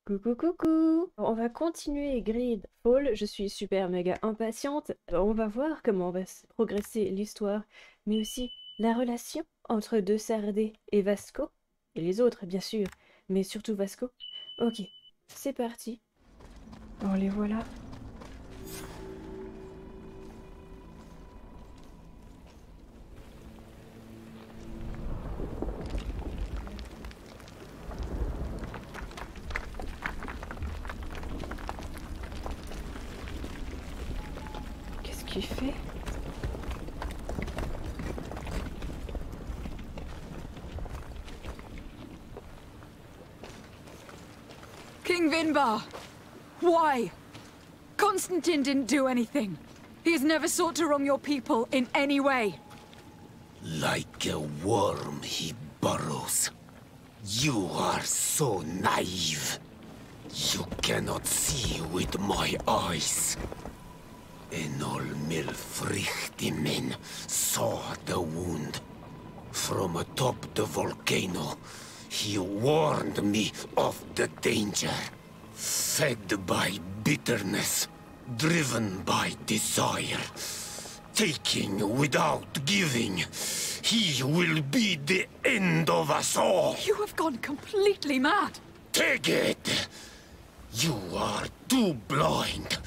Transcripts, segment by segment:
Coucou coucou! On va continuer Greedfall, je suis super méga impatiente. On va voir comment va progresser l'histoire, mais aussi la relation entre deux Sardet et Vasco, et les autres bien sûr, mais surtout Vasco. Ok, c'est parti. Oh les voilà. Qu'est-ce qu'il fait? King Vinbar! Why? Constantine didn't do anything. He has never sought to wrong your people in any way. Like a worm he burrows. You are so naive. You cannot see with my eyes. Enol Milfrichtimin saw the wound. From atop the volcano, he warned me of the danger. Fed by bitterness, driven by desire, taking without giving, he will be the end of us all. You have gone completely mad. Take it! You are too blind,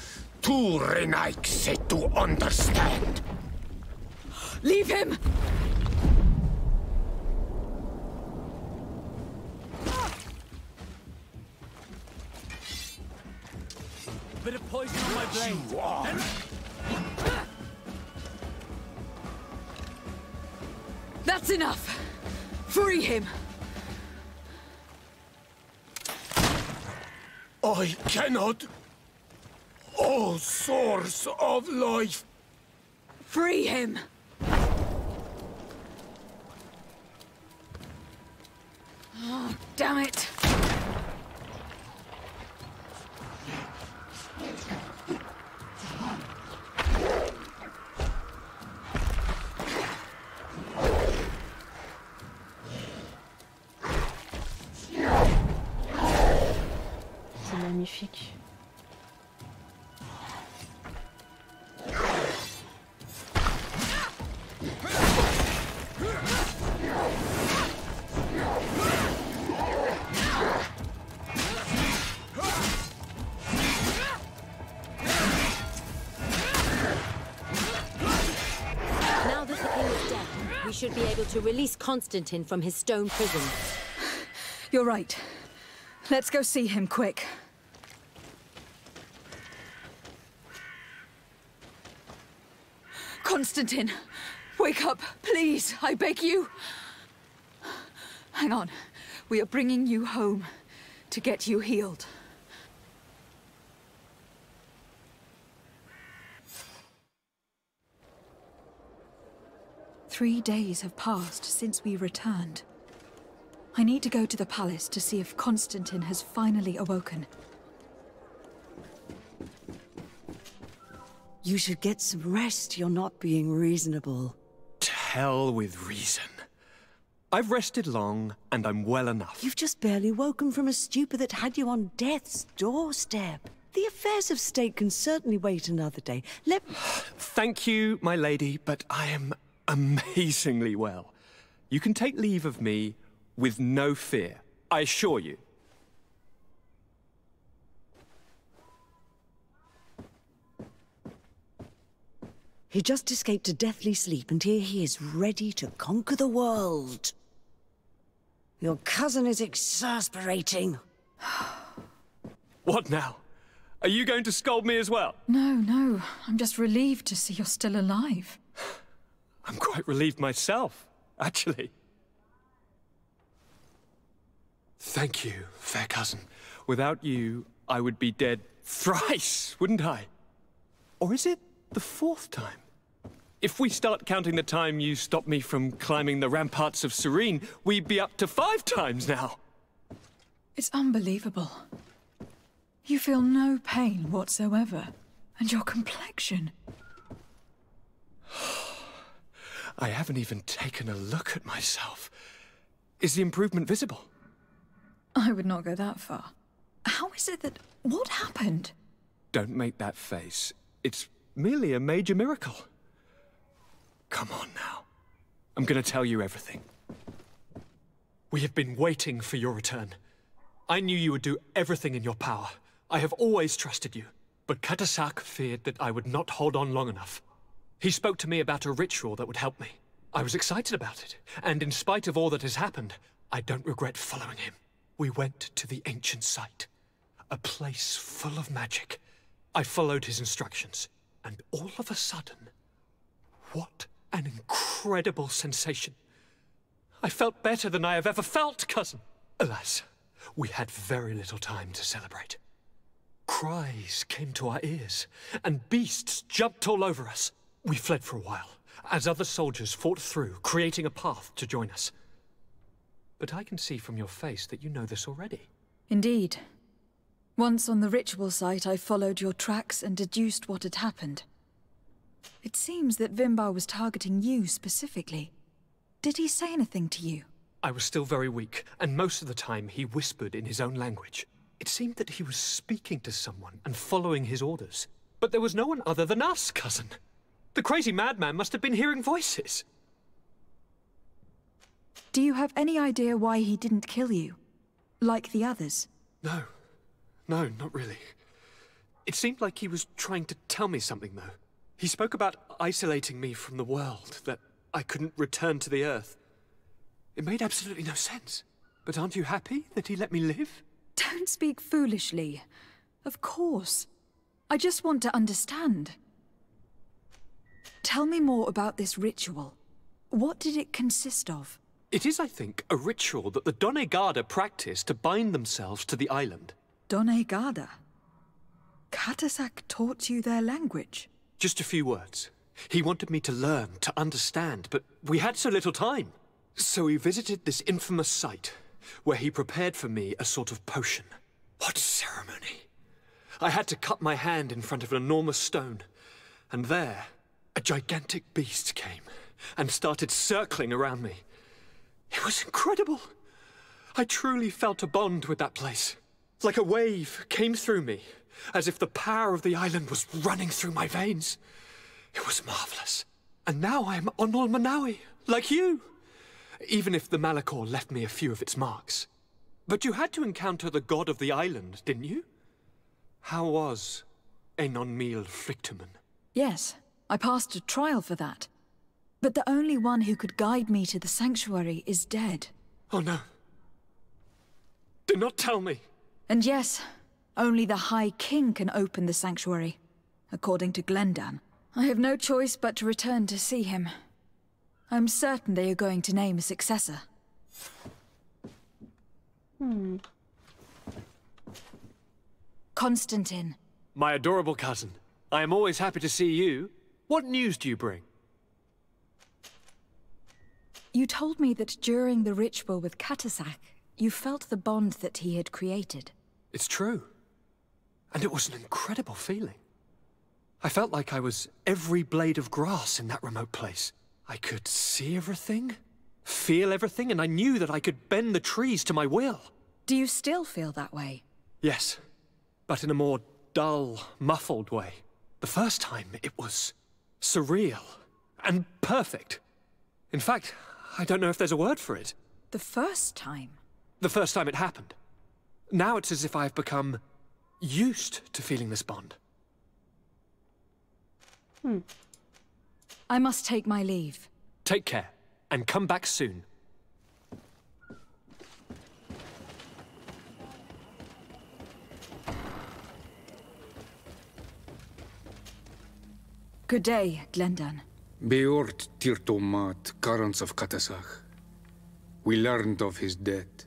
too renaikse to understand. Leave him! Bit of poison on my blade. You are... That's enough! Free him! I cannot... O source of life! Free him! Oh, damn it! C'est magnifique. Now that the king is dead, we should be able to release Constantine from his stone prison. You're right. Let's go see him, quick. Constantine! Wake up, please, I beg you! Hang on. We are bringing you home to get you healed. "3 days have passed since we returned. I need to go to the palace to see if Constantine has finally awoken. You should get some rest. You're not being reasonable. To hell with reason. I've rested long, and I'm well enough. You've just barely woken from a stupor that had you on death's doorstep. The affairs of state can certainly wait another day. Thank you, my lady, but I am amazingly well. You can take leave of me with no fear, I assure you. He just escaped a deathly sleep, and here he is, ready to conquer the world. Your cousin is exasperating. What now? Are you going to scold me as well? No. I'm just relieved to see you're still alive. I'm quite relieved myself, actually. Thank you, fair cousin. Without you, I would be dead thrice, wouldn't I? Or is it the 4th time? If we start counting the time you stopped me from climbing the ramparts of Serene, we'd be up to 5 times now. It's unbelievable. You feel no pain whatsoever. And your complexion. I haven't even taken a look at myself. Is the improvement visible? I would not go that far. How is it that... What happened? Don't make that face. It's merely a major miracle. Come on now. I'm gonna tell you everything. We have been waiting for your return. I knew you would do everything in your power. I have always trusted you. But Katasak feared that I would not hold on long enough. He spoke to me about a ritual that would help me. I was excited about it, and in spite of all that has happened, I don't regret following him. We went to the ancient site, a place full of magic. I followed his instructions, and all of a sudden, what an incredible sensation. I felt better than I have ever felt, cousin. Alas, we had very little time to celebrate. Cries came to our ears, and beasts jumped all over us. We fled for a while, as other soldiers fought through, creating a path to join us. But I can see from your face that you know this already. Indeed. Once on the ritual site, I followed your tracks and deduced what had happened. It seems that Vimbar was targeting you specifically. Did he say anything to you? I was still very weak, and most of the time he whispered in his own language. It seemed that he was speaking to someone and following his orders. But there was no one other than us, cousin. The crazy madman must have been hearing voices. Do you have any idea why he didn't kill you? Like the others? No, not really. It seemed like he was trying to tell me something, though. He spoke about isolating me from the world, that I couldn't return to the Earth. It made absolutely no sense. But aren't you happy that he let me live? Don't speak foolishly. Of course. I just want to understand. Tell me more about this ritual. What did it consist of? It is, I think, a ritual that the Donegada practice to bind themselves to the island. Donegada? Katasak taught you their language? Just a few words. He wanted me to learn, to understand, but we had so little time. So we visited this infamous site, where he prepared for me a sort of potion. What ceremony! I had to cut my hand in front of an enormous stone, and there, a gigantic beast came, and started circling around me. It was incredible! I truly felt a bond with that place. Like a wave came through me, as if the power of the island was running through my veins. It was marvelous. And now I am Onol Manawi, like you! Even if the Malachor left me a few of its marks. But you had to encounter the god of the island, didn't you? How was Enon Mil Frictumen? Yes, I passed a trial for that. But the only one who could guide me to the sanctuary is dead. Oh no. Do not tell me. And yes, only the High King can open the sanctuary, according to Glendan. I have no choice but to return to see him. I'm certain they are going to name a successor. Constantine. My adorable cousin. I am always happy to see you. What news do you bring? You told me that during the ritual with Katasak, you felt the bond that he had created. It's true. And it was an incredible feeling. I felt like I was every blade of grass in that remote place. I could see everything, feel everything, and I knew that I could bend the trees to my will. Do you still feel that way? Yes, but in a more dull, muffled way. The first time, it was surreal and perfect. In fact, I don't know if there's a word for it. The first time? The first time it happened. Now it's as if I have become used to feeling this bond. I must take my leave. Take care, and come back soon. Good day, Glendan. Beort Tirtomat, currents of Katasak. We learned of his death.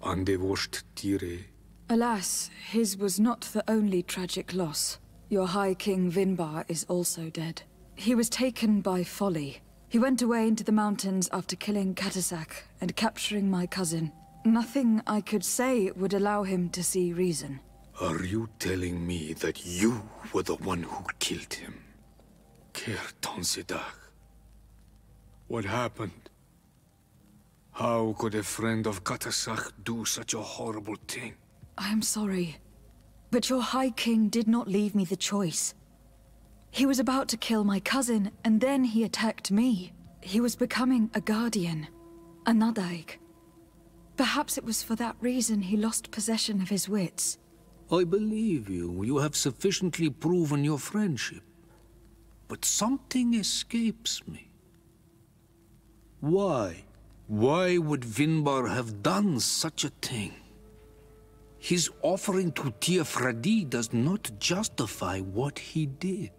Andevosht Tire. Alas, his was not the only tragic loss. Your High King Vinbar is also dead. He was taken by folly. He went away into the mountains after killing Katasak and capturing my cousin. Nothing I could say would allow him to see reason. Are you telling me that you were the one who killed him? Kertonsedag. What happened? How could a friend of Katasak do such a horrible thing? I am sorry, but your High King did not leave me the choice. He was about to kill my cousin, and then he attacked me. He was becoming a guardian, a Nadaig. Perhaps it was for that reason he lost possession of his wits. I believe you. You have sufficiently proven your friendship. But something escapes me. Why? Why would Vinbar have done such a thing? His offering to Teer Fradae does not justify what he did.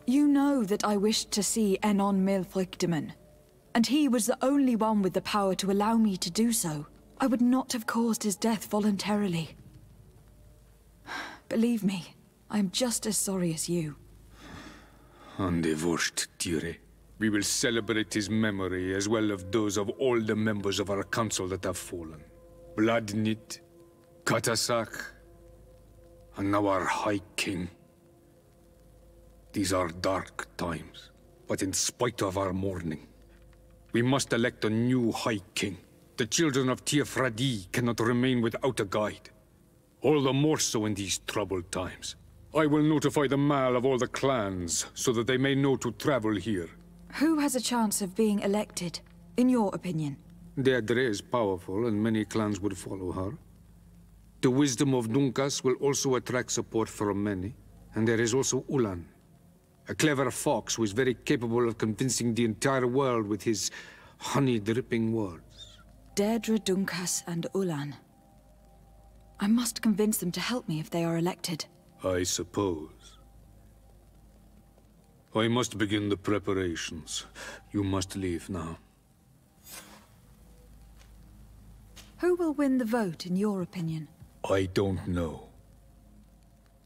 You know that I wished to see Enon Milfrictiman, and he was the only one with the power to allow me to do so. I would not have caused his death voluntarily. Believe me, I am just as sorry as you. Undivorced, Teer. We will celebrate his memory as well as those of all the members of our council that have fallen. Bloodnit, Katasak, and now our High King. These are dark times, but in spite of our mourning, we must elect a new High King. The children of Teer Fradae cannot remain without a guide. All the more so in these troubled times. I will notify the Mal of all the clans, so that they may know to travel here. Who has a chance of being elected, in your opinion? Deirdre is powerful, and many clans would follow her. The wisdom of Dunkas will also attract support from many. And there is also Ulan, a clever fox who is very capable of convincing the entire world with his honey-dripping words. Deirdre, Dunkas, and Ulan. I must convince them to help me if they are elected. I suppose. I must begin the preparations. You must leave now. Who will win the vote, in your opinion? I don't know.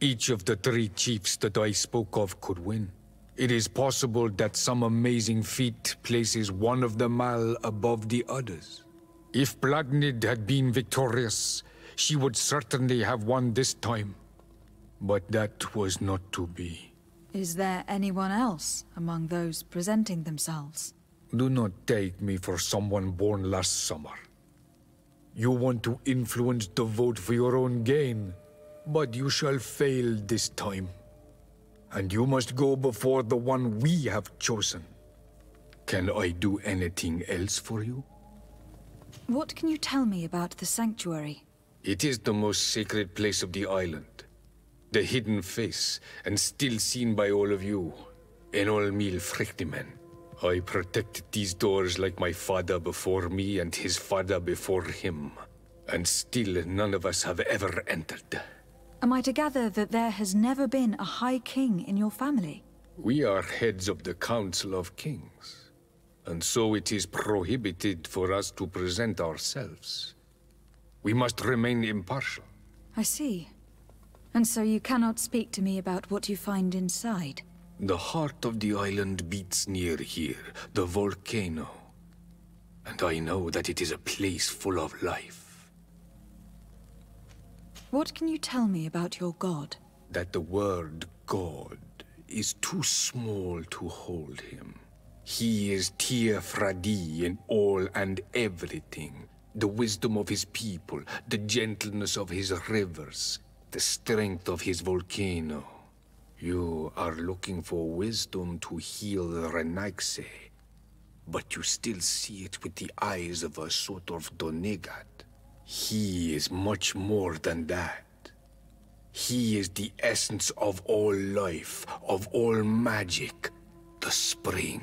Each of the 3 chiefs that I spoke of could win. It is possible that some amazing feat places one of the Mal above the others. If Bloodnid had been victorious, she would certainly have won this time. But that was not to be. Is there anyone else among those presenting themselves? Do not take me for someone born last summer. You want to influence the vote for your own gain, but you shall fail this time. And you must go before the one we have chosen. Can I do anything else for you? What can you tell me about the sanctuary? It is the most sacred place of the island. The hidden face, and still seen by all of you. Enol Mil Frictimen. I protected these doors like my father before me and his father before him. And still none of us have ever entered. Am I to gather that there has never been a High King in your family? We are heads of the Council of Kings. And so it is prohibited for us to present ourselves. We must remain impartial. I see. And so you cannot speak to me about what you find inside? The heart of the island beats near here, the volcano. And I know that it is a place full of life. What can you tell me about your god? That the word God is too small to hold him. He is Teer Fradae in all and everything. The wisdom of his people, the gentleness of his rivers, the strength of his volcano. You are looking for wisdom to heal the Renaigse, but you still see it with the eyes of a sort of Donegat. He is much more than that. He is the essence of all life, of all magic, the spring.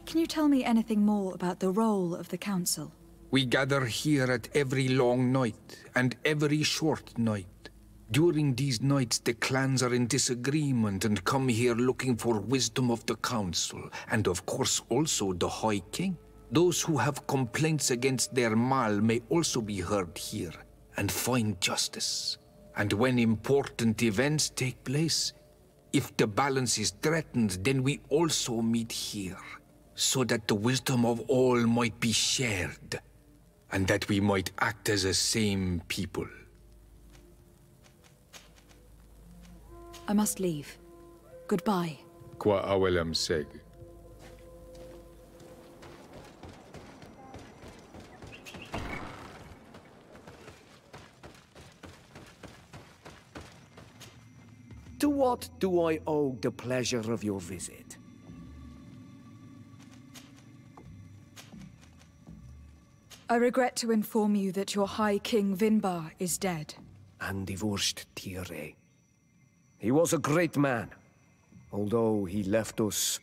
Can you tell me anything more about the role of the Council? We gather here at every long night and every short night. During these nights, the clans are in disagreement and come here looking for wisdom of the Council, and of course also the High King. Those who have complaints against their Mal may also be heard here and find justice. And when important events take place, if the balance is threatened, then we also meet here, so that the wisdom of all might be shared, and that we might act as a same people. I must leave. Goodbye. Qua awelam seg. To what do I owe the pleasure of your visit? I regret to inform you that your High King Vinbar is dead. And divorced Teer. He was a great man, although he left us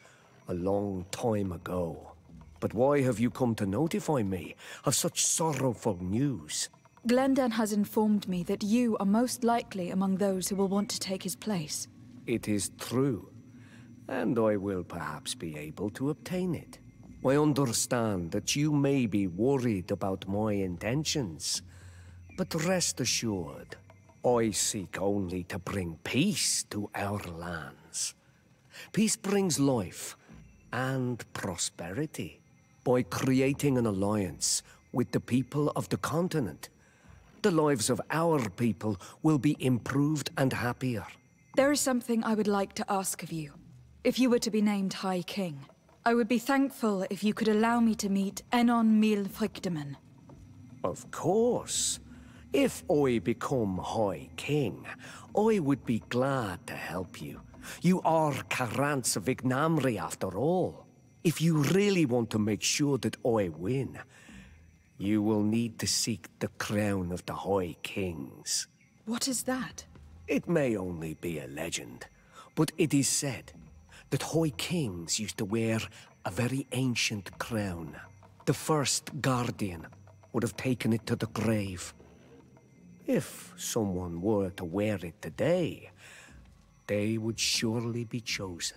a long time ago. But why have you come to notify me of such sorrowful news? Glendan has informed me that you are most likely among those who will want to take his place. It is true, and I will perhaps be able to obtain it. I understand that you may be worried about my intentions, but rest assured, I seek only to bring peace to our lands. Peace brings life and prosperity by creating an alliance with the people of the continent. The lives of our people will be improved and happier. There is something I would like to ask of you. If you were to be named High King, I would be thankful if you could allow me to meet Enon Mil Frichteman. Of course. If I become High King, I would be glad to help you. You are Carants of Ignamri after all. If you really want to make sure that I win, you will need to seek the crown of the High Kings. What is that? It may only be a legend, but it is said that High Kings used to wear a very ancient crown. The first guardian would have taken it to the grave. If someone were to wear it today, they would surely be chosen.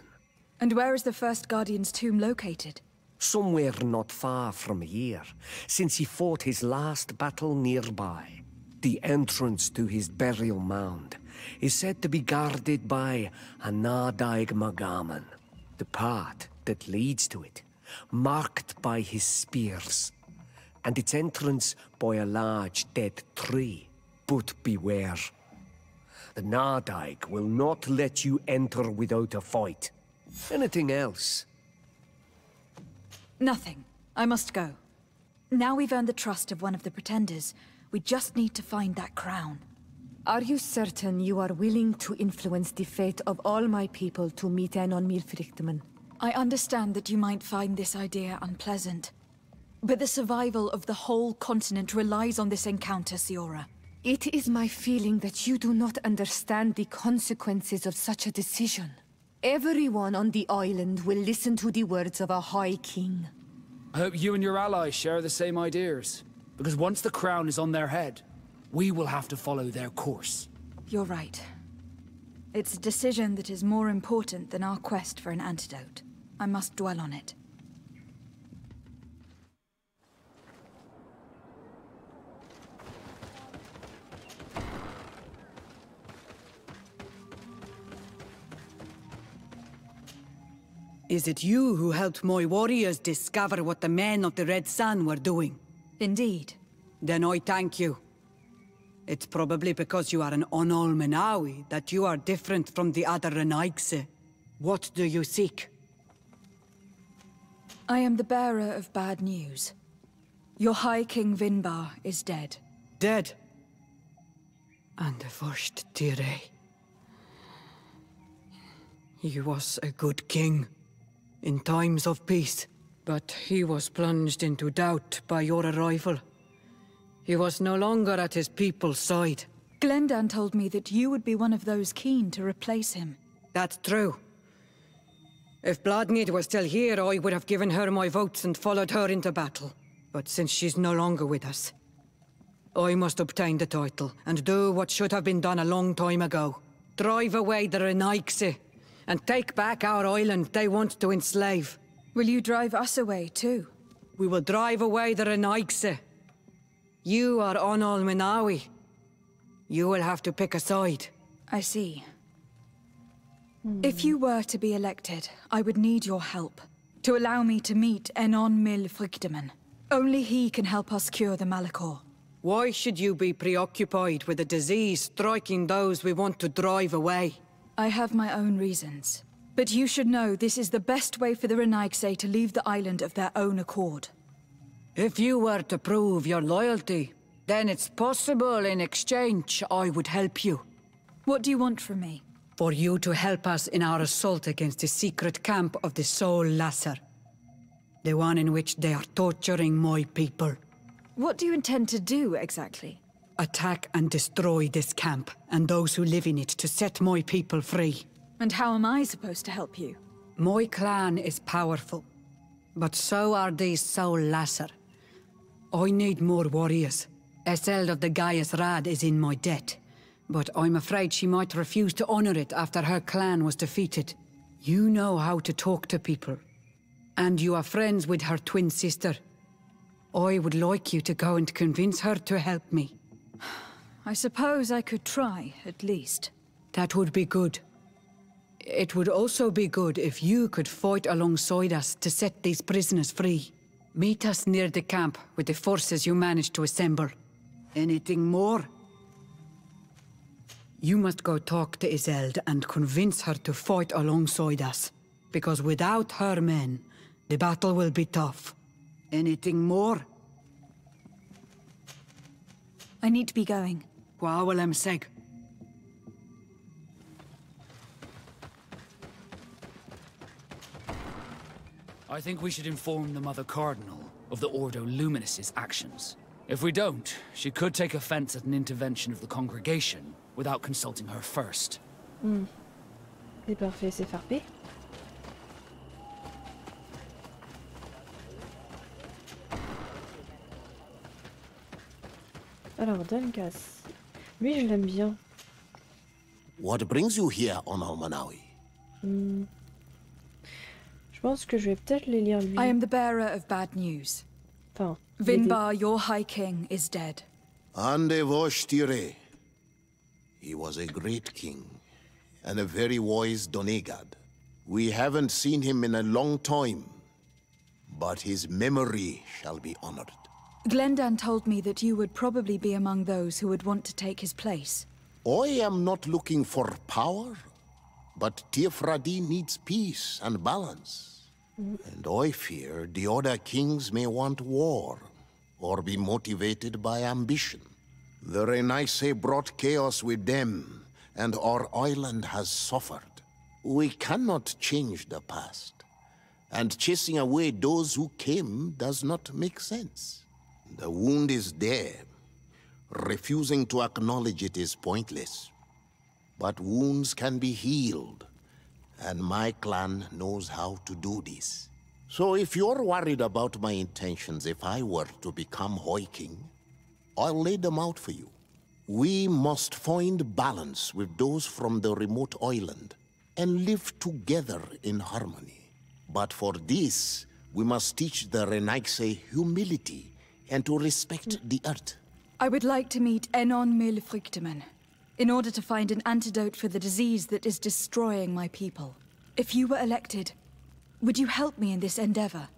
And where is the first guardian's tomb located? Somewhere not far from here, since he fought his last battle nearby. The entrance to his burial mound is said to be guarded by a Nadaig Magaman, the path that leads to it, marked by his spears, and its entrance by a large dead tree. But beware. The Nadaig will not let you enter without a fight. Anything else? Nothing. I must go. Now we've earned the trust of one of the pretenders. We just need to find that crown. Are you certain you are willing to influence the fate of all my people to meet Enon Mil Frichteman? I understand that you might find this idea unpleasant, but the survival of the whole continent relies on this encounter, Siora. It is my feeling that you do not understand the consequences of such a decision. Everyone on the island will listen to the words of a High King. I hope you and your allies share the same ideas, because once the crown is on their head, we will have to follow their course. You're right. It's a decision that is more important than our quest for an antidote. I must dwell on it. Is it you who helped my warriors discover what the men of the Red Sun were doing? Indeed. Then I thank you. It's probably because you are an Onol that you are different from the other Renaigse. What do you seek? I am the bearer of bad news. Your High King Vinbar is dead. Dead? And the first Teer. He was a good king in times of peace, but he was plunged into doubt by your arrival. He was no longer at his people's side. Glendan told me that you would be one of those keen to replace him. That's true. If Bladnid was still here, I would have given her my votes and followed her into battle. But since she's no longer with us, I must obtain the title and do what should have been done a long time ago. Drive away the Renaigse and take back our island they want to enslave. Will you drive us away too? We will drive away the Renaigse. You are Onol Menawi. You will have to pick a side. I see. If you were to be elected, I would need your help to allow me to meet Enon Mil Frichteman. Only he can help us cure the Malachor. Why should you be preoccupied with a disease striking those we want to drive away? I have my own reasons. But you should know this is the best way for the Renaigse to leave the island of their own accord. If you were to prove your loyalty, then it's possible in exchange I would help you. What do you want from me? For you to help us in our assault against the secret camp of the Soul Lasser. The one in which they are torturing my people. What do you intend to do, exactly? Attack and destroy this camp, and those who live in it, to set my people free. And how am I supposed to help you? My clan is powerful, but so are these Soul Lasser. I need more warriors. Eseld of the Gaius Rad is in my debt, but I'm afraid she might refuse to honor it after her clan was defeated. You know how to talk to people, and you are friends with her twin sister. I would like you to go and convince her to help me. I suppose I could try, at least. That would be good. It would also be good if you could fight alongside us to set these prisoners free. Meet us near the camp with the forces you managed to assemble. Anything more? You must go talk to Iseld and convince her to fight alongside us. Because without her men, the battle will be tough. Anything more? I need to be going. Gwawalem seg. I think we should inform the Mother Cardinal of the Ordo Luminous' actions. If we don't, she could take offense at an intervention of the congregation without consulting her first. C'est parfait, c'est frappé. Alors, Dunkas. Lui, je l'aime bien. What brings you here, Honor Manawi? Je pense que je vais peut-être les lire lui. I am the bearer of bad news. Enfin, Vinbar, your High King, is dead. Ande vosh Teer. He was a great king, and a very wise Donegad. We haven't seen him in a long time, but his memory shall be honored. Glendan told me that you would probably be among those who would want to take his place. I am not looking for power, but Teer Fradae needs peace and balance. And I fear the other kings may want war, or be motivated by ambition. The Renaissance brought chaos with them, and our island has suffered. We cannot change the past, and chasing away those who came does not make sense. The wound is there. Refusing to acknowledge it is pointless. But wounds can be healed, and my clan knows how to do this. So if you're worried about my intentions if I were to become High King, I'll lay them out for you. We must find balance with those from the remote island and live together in harmony. But for this, we must teach the Renaissance humility and to respect the earth. I would like to meet Enon Milfrichteman, in order to find an antidote for the disease that is destroying my people. If you were elected, would you help me in this endeavor?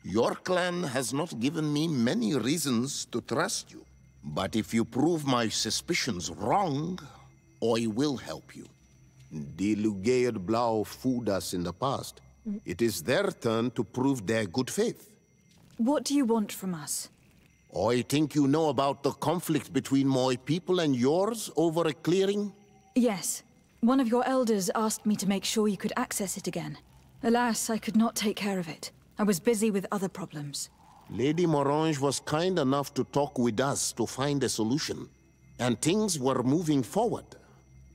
Your clan has not given me many reasons to trust you. But if you prove my suspicions wrong, I will help you. The Lugaid Blau fooled us in the past. It is their turn to prove their good faith. What do you want from us? I think you know about the conflict between my people and yours over a clearing? Yes. One of your elders asked me to make sure you could access it again. Alas, I could not take care of it. I was busy with other problems. Lady Morange was kind enough to talk with us to find a solution, and things were moving forward.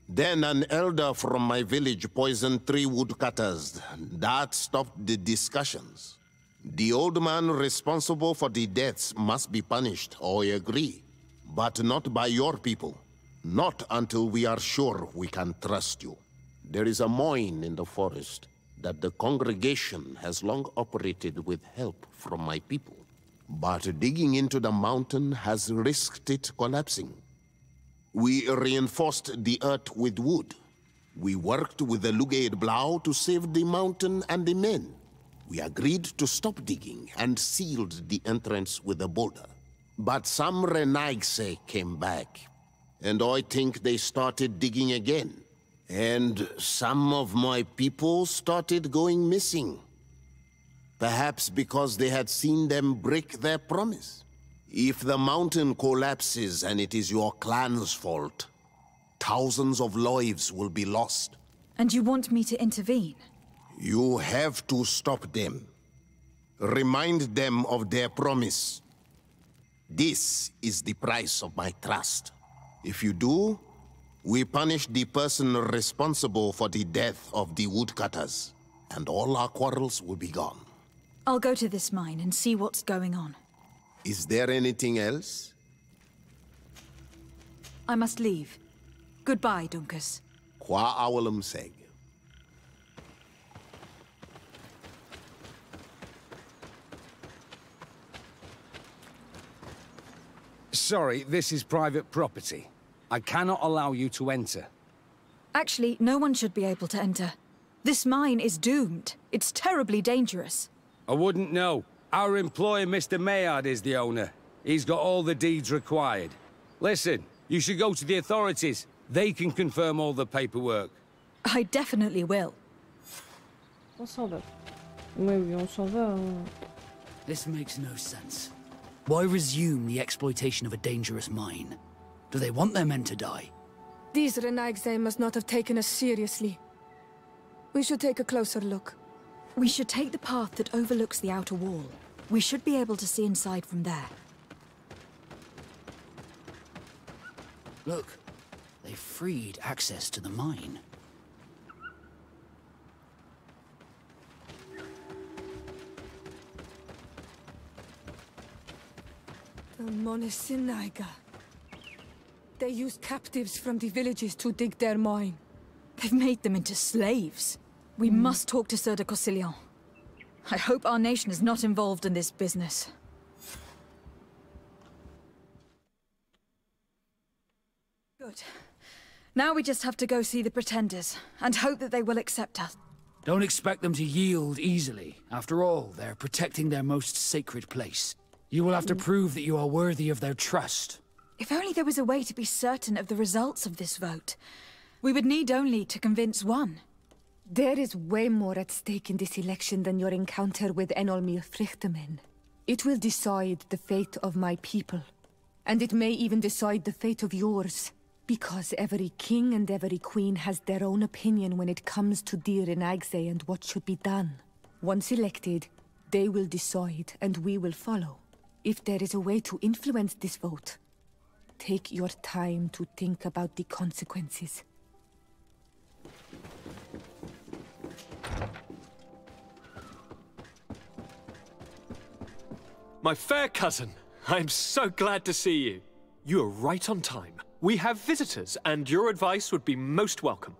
Then an elder from my village poisoned 3 woodcutters. That stopped the discussions. The old man responsible for the deaths must be punished, I agree. But not by your people. Not until we are sure we can trust you. There is a mine in the forest that the congregation has long operated with help from my people. But digging into the mountain has risked it collapsing. We reinforced the earth with wood. We worked with the Lugaid Blau to save the mountain and the men. We agreed to stop digging and sealed the entrance with a boulder. But some Renaigse came back, and I think they started digging again. And some of my people started going missing. Perhaps because they had seen them break their promise. If the mountain collapses and it is your clan's fault, Thousands of lives will be lost. And you want me to intervene? You have to stop them. Remind them of their promise. This is the price of my trust. If you do, we punish the person responsible for the death of the woodcutters, and all our quarrels will be gone. I'll go to this mine and see what's going on. Is there anything else? I must leave. Goodbye, Dunkus. Qua awalum seg. Sorry, this is private property. I cannot allow you to enter. Actually, no one should be able to enter. This mine is doomed. It's terribly dangerous. I wouldn't know. Our employer, Mr. Maillard, is the owner. He's got all the deeds required. Listen, you should go to the authorities. They can confirm all the paperwork. I definitely will. On s'en va. Oui, oui, on s'en va. This makes no sense. Why resume the exploitation of a dangerous mine? Do they want their men to die? These Renaigse must not have taken us seriously. We should take a closer look. We should take the path that overlooks the outer wall. We should be able to see inside from there. Look, they freed access to the mine. The Monesinaiga. They use captives from the villages to dig their mine. They've made them into slaves. We must talk to Sir de Cossillon. I hope our nation is not involved in this business. Good. Now we just have to go see the Pretenders, and hope that they will accept us. Don't expect them to yield easily. After all, they're protecting their most sacred place. You will have to prove that you are worthy of their trust. If only there was a way to be certain of the results of this vote. We would need only to convince one. There is way more at stake in this election than your encounter with Enolmir Frichtemen. It will decide the fate of my people. And it may even decide the fate of yours. Because every king and every queen has their own opinion when it comes to Deer and Agse and what should be done. Once elected, they will decide and we will follow. If there is a way to influence this vote, take your time to think about the consequences. My fair cousin, I'm so glad to see you. You are right on time. We have visitors, and your advice would be most welcome.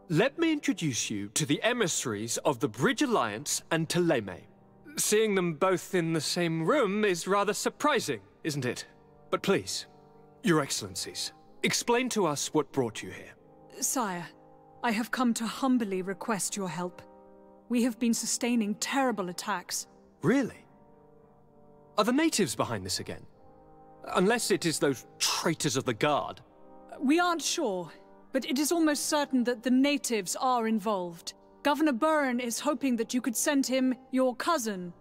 Let me introduce you to the emissaries of the Bridge Alliance and Ptolemy. Seeing them both in the same room is rather surprising, isn't it? But please, Your Excellencies, explain to us what brought you here. Sire, I have come to humbly request your help. We have been sustaining terrible attacks. Really? Are the natives behind this again? Unless it is those traitors of the Guard. We aren't sure, but it is almost certain that the natives are involved. Governor Byrne is hoping that you could send him your cousin,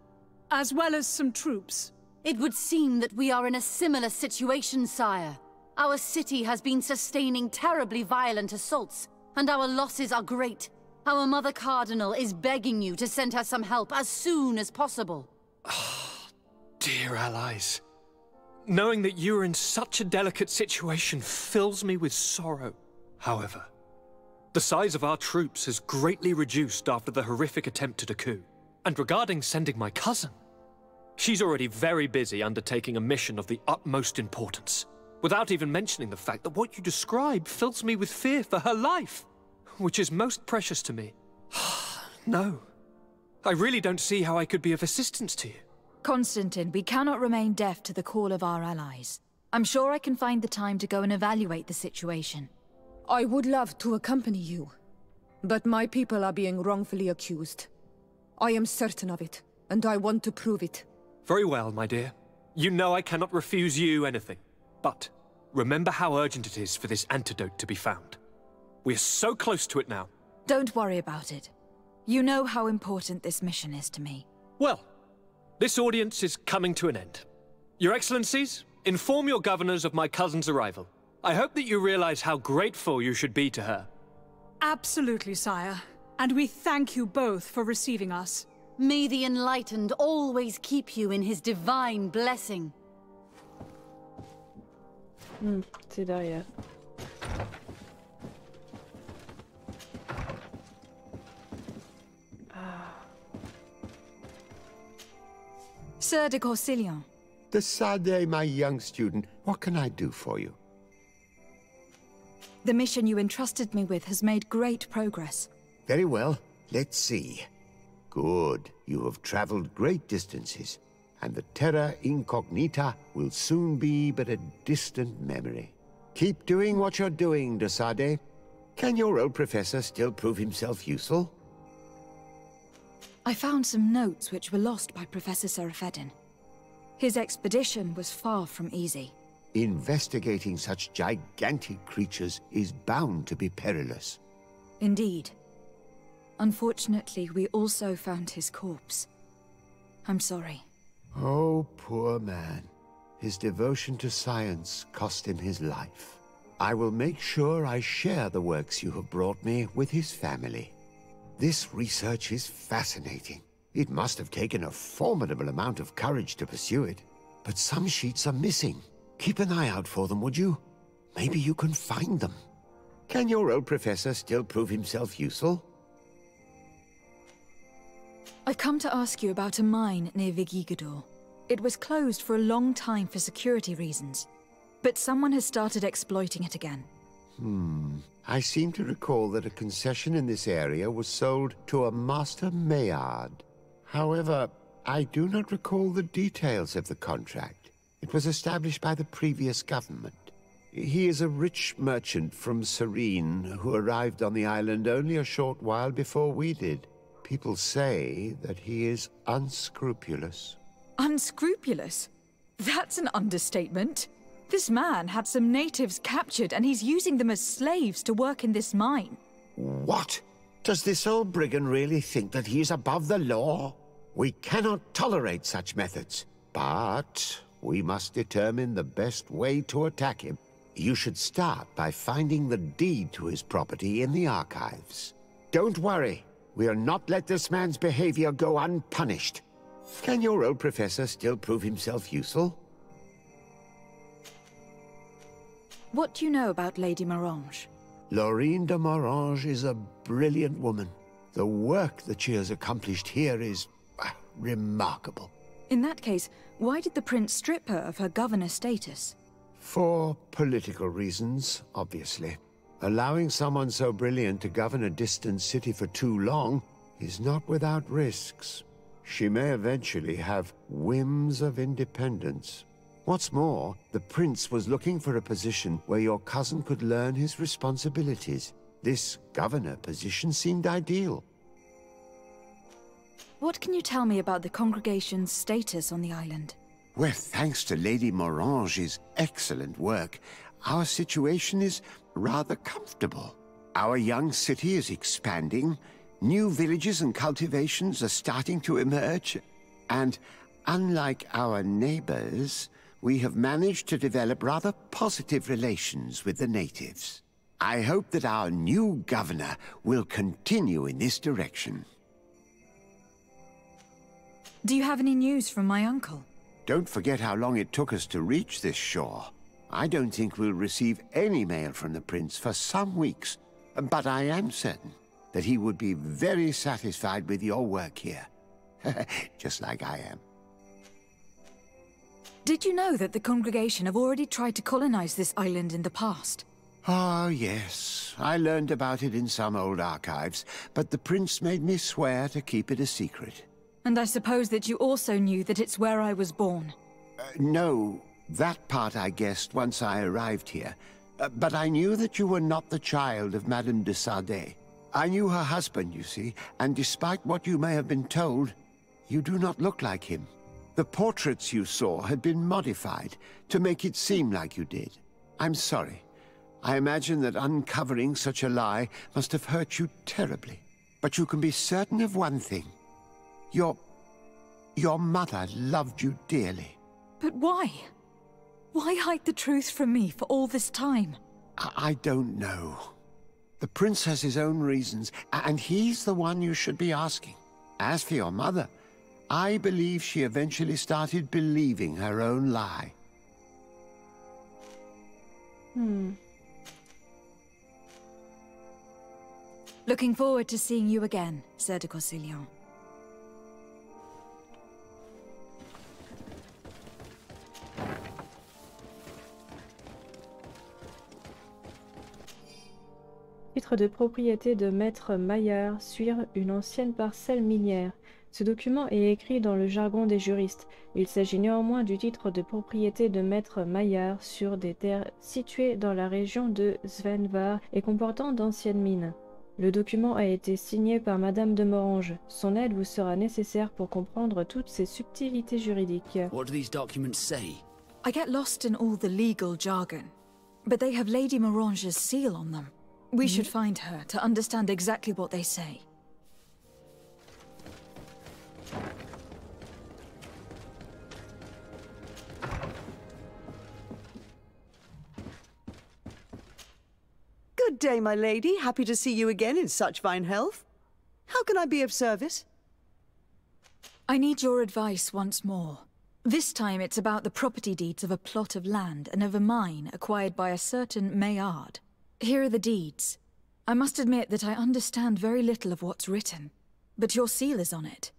as well as some troops. It would seem that we are in a similar situation, sire. Our city has been sustaining terribly violent assaults, and our losses are great. Our Mother Cardinal is begging you to send her some help as soon as possible. Dear allies, knowing that you are in such a delicate situation fills me with sorrow. However, the size of our troops has greatly reduced after the horrific attempt at a coup. And regarding sending my cousin, she's already very busy undertaking a mission of the utmost importance, without even mentioning the fact that what you describe fills me with fear for her life, which is most precious to me. No, I really don't see how I could be of assistance to you. Constantine, we cannot remain deaf to the call of our allies. I'm sure I can find the time to go and evaluate the situation. I would love to accompany you, but my people are being wrongfully accused. I am certain of it, and I want to prove it. Very well, my dear. You know I cannot refuse you anything. But remember how urgent it is for this antidote to be found. We are so close to it now. Don't worry about it. You know how important this mission is to me. Well, this audience is coming to an end. Your Excellencies, inform your governors of my cousin's arrival. I hope that you realize how grateful you should be to her. Absolutely, sire. And we thank you both for receiving us. May the Enlightened always keep you in his divine blessing. C'est derrière. Sir de Corsilion. The Sardet, my young student, what can I do for you? The mission you entrusted me with has made great progress. Very well. Let's see. Good. You have traveled great distances, and the terra incognita will soon be but a distant memory. Keep doing what you're doing, de Sardet. Can your old professor still prove himself useful? I found some notes which were lost by Professor Serafedin. His expedition was far from easy. Investigating such gigantic creatures is bound to be perilous. Indeed. Unfortunately, we also found his corpse. I'm sorry. Oh, poor man. His devotion to science cost him his life. I will make sure I share the works you have brought me with his family. This research is fascinating. It must have taken a formidable amount of courage to pursue it. But some sheets are missing. Keep an eye out for them, would you? Maybe you can find them. Can your old professor still prove himself useful? I've come to ask you about a mine near Vigigador. It was closed for a long time for security reasons, but someone has started exploiting it again. I seem to recall that a concession in this area was sold to a Master Maillard. However, I do not recall the details of the contract. It was established by the previous government. He is a rich merchant from Serene who arrived on the island only a short while before we did. People say that he is unscrupulous. Unscrupulous? That's an understatement. This man had some natives captured and he's using them as slaves to work in this mine. What? Does this old brigand really think that he is above the law? We cannot tolerate such methods, but we must determine the best way to attack him. You should start by finding the deed to his property in the archives. Don't worry, we'll not let this man's behavior go unpunished. Can your old professor still prove himself useful? What do you know about Lady Morange? Laurine de Morange is a brilliant woman. The work that she has accomplished here is remarkable. In that case, why did the prince strip her of her governor status? For political reasons, obviously. Allowing someone so brilliant to govern a distant city for too long is not without risks. She may eventually have whims of independence. What's more, the prince was looking for a position where your cousin could learn his responsibilities. This governor position seemed ideal. What can you tell me about the congregation's status on the island? Well, thanks to Lady Morange's excellent work, our situation is rather comfortable. Our young city is expanding, new villages and cultivations are starting to emerge, and unlike our neighbors, we have managed to develop rather positive relations with the natives. I hope that our new governor will continue in this direction. Do you have any news from my uncle? Don't forget how long it took us to reach this shore. I don't think we'll receive any mail from the prince for some weeks, but I am certain that he would be very satisfied with your work here. Just like I am. Did you know that the congregation have already tried to colonize this island in the past? Oh, yes. I learned about it in some old archives, but the prince made me swear to keep it a secret. And I suppose that you also knew that it's where I was born. No, that part I guessed once I arrived here. But I knew that you were not the child of Madame de Sardet. I knew her husband, you see, and despite what you may have been told, you do not look like him. The portraits you saw had been modified to make it seem like you did. I'm sorry. I imagine that uncovering such a lie must have hurt you terribly. But you can be certain of one thing. Your mother loved you dearly. But why? Why hide the truth from me for all this time? I don't know. The prince has his own reasons, and he's the one you should be asking. As for your mother, I believe she eventually started believing her own lie. Looking forward to seeing you again, Sir de Corsillon. Titre de propriété de Maître Maillard sur une ancienne parcelle minière. Ce document est écrit dans le jargon des juristes. Il s'agit néanmoins du titre de propriété de Maître Maillard sur des terres situées dans la région de xviie et comportant d'anciennes mines. Le document a été signé par Madame de Morange. Son aide vous sera nécessaire pour comprendre toutes ces subtilités juridiques. What do these documents say? I get lost in all the legal jargon, but they have Lady Morange's seal on them. We should find her to understand exactly what they say. Good day, my lady. Happy to see you again in such fine health. How can I be of service? I need your advice once more. This time it's about the property deeds of a plot of land and of a mine acquired by a certain Maillard. Here are the deeds. I must admit that I understand very little of what's written, but your seal is on it.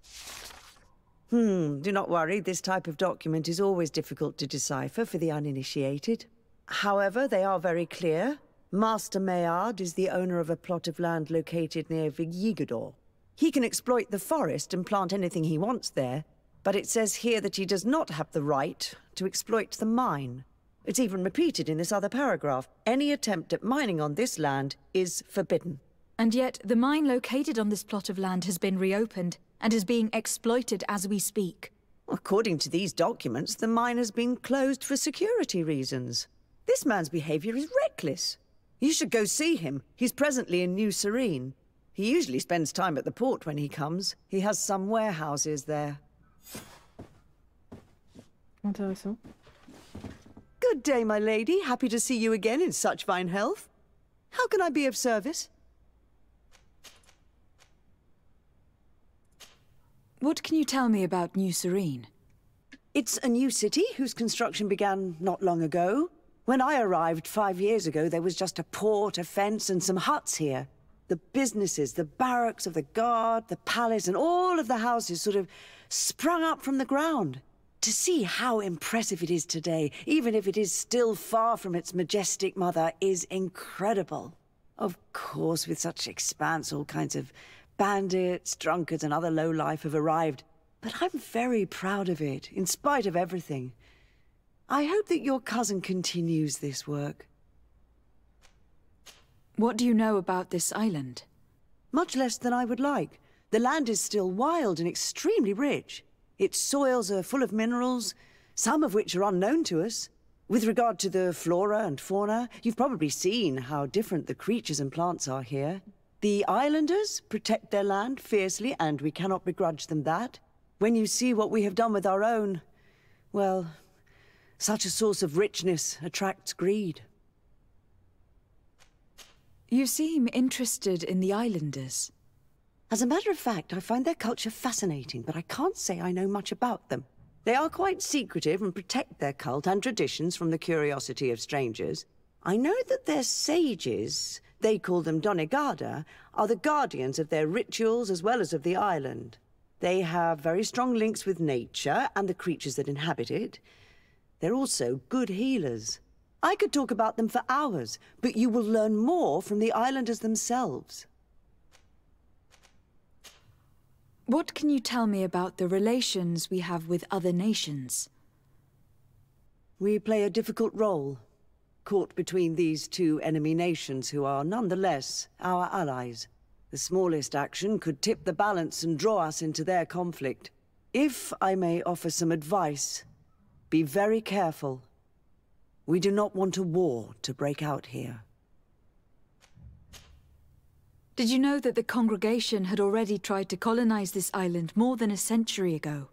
Do not worry. This type of document is always difficult to decipher for the uninitiated. However, they are very clear. Master Maillard is the owner of a plot of land located near Vigigedor. He can exploit the forest and plant anything he wants there, but it says here that he does not have the right to exploit the mine. It's even repeated in this other paragraph. Any attempt at mining on this land is forbidden. And yet, the mine located on this plot of land has been reopened and is being exploited as we speak. According to these documents, the mine has been closed for security reasons. This man's behavior is reckless. You should go see him. He's presently in New Serene. He usually spends time at the port when he comes. He has some warehouses there. Intéressant. Good day, my lady. Happy to see you again in such fine health. How can I be of service? What can you tell me about New Serene? It's a new city whose construction began not long ago. When I arrived 5 years ago, there was just a port, a fence, and some huts here. The businesses, the barracks of the guard, the palace, and all of the houses sort of sprung up from the ground. To see how impressive it is today, even if it is still far from its majestic mother, is incredible. Of course, with such expanse, all kinds of bandits, drunkards, and other lowlife have arrived. But I'm very proud of it, in spite of everything. I hope that your cousin continues this work. What do you know about this island? Much less than I would like. The land is still wild and extremely rich. Its soils are full of minerals, some of which are unknown to us. With regard to the flora and fauna, you've probably seen how different the creatures and plants are here. The islanders protect their land fiercely, and we cannot begrudge them that. When you see what we have done with our own, well, such a source of richness attracts greed. You seem interested in the islanders. As a matter of fact, I find their culture fascinating, but I can't say I know much about them. They are quite secretive and protect their cult and traditions from the curiosity of strangers. I know that their sages, they call them Donegada, are the guardians of their rituals as well as of the island. They have very strong links with nature and the creatures that inhabit it. They're also good healers. I could talk about them for hours, but you will learn more from the islanders themselves. What can you tell me about the relations we have with other nations? We play a difficult role, caught between these two enemy nations who are nonetheless our allies. The smallest action could tip the balance and draw us into their conflict. If I may offer some advice, be very careful. We do not want a war to break out here. Did you know that the congregation had already tried to colonize this island more than a century ago?